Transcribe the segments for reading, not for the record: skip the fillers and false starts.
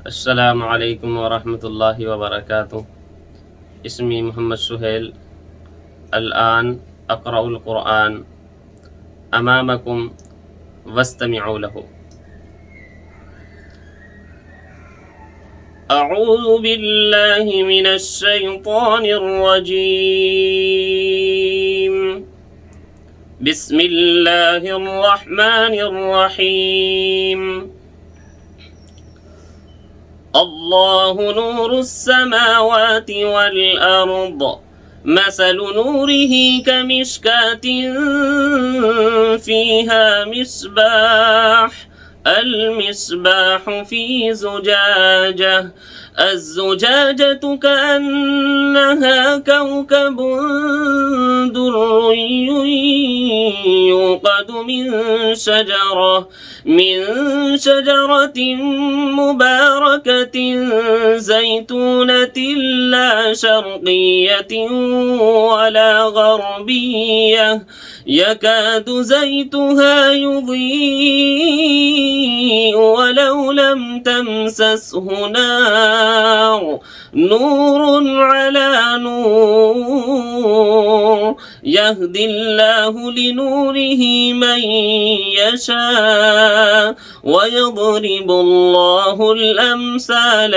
السلام عليكم ورحمة الله وبركاته. اسمي محمد سهيل. الآن أقرأ القرآن أمامكم واستمعوا له. أعوذ بالله من الشيطان الرجيم. بسم الله الرحمن الرحيم. الله نور السماوات والأرض، مثل نوره كمشكاة فيها مصباح، المصباح في زجاجة، الزجاجة كأنها كوكب دري يوقد من شجرة مباركة زيتونة لا شرقية ولا غربية، يكاد زيتها يضيء ولو لم تمسسه نار، نور على نور، يهدي الله لنوره من يشاء ويضرب الله الأمثال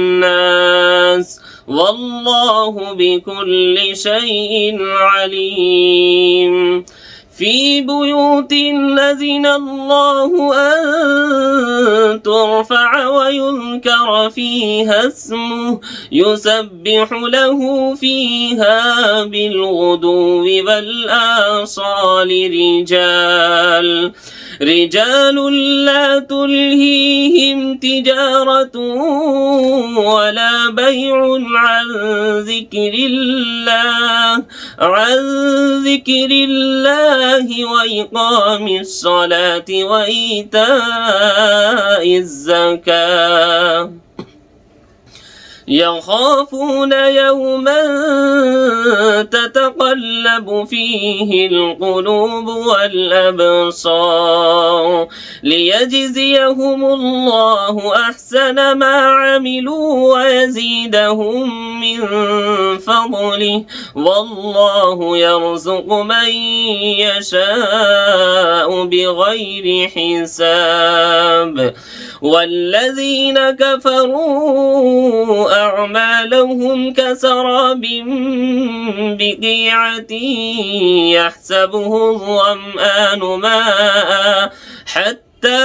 للناس، والله بكل شيء عليم. في بيوت أذن الله أن ترفع ويذكر فيها اسمه يسبح له فيها بالغدو والآصال رجال لا تلهيهم تجارة ولا بيع عن ذكر الله وإقام الصلاة وإيتاء الزكاة، يخافون يوما تتقلب فيه القلوب والأبصار، ليجزيهم الله أحسن ما عملوا ويزيدهم من فضله، والله يرزق من يشاء بغير حساب. والذين كفروا أعمالهم كسراب بقيعة يحسبه الظمآن ماء حتى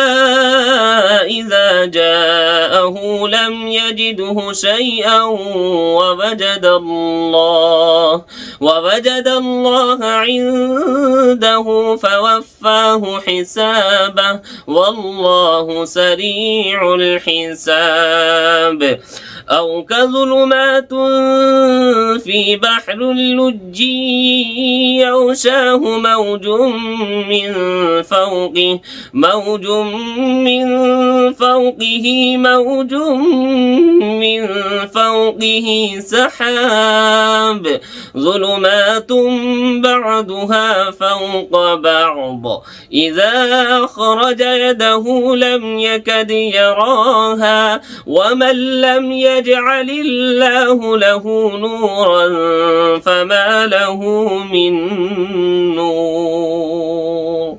إذا جاءه لم يجده شيئا ووجد الله عنده فوفاه حسابه، والله سريع الحساب. أو كظلمات في بحر اللج يغشاه موج من فوقه موج من فوقه سحاب، ظلمات بعضها فوق بعض، إذا أخرج يده لم يكد يراها، ومن لم يجعل الله له نورا فما له من نور.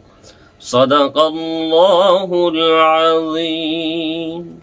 صدق الله العظيم.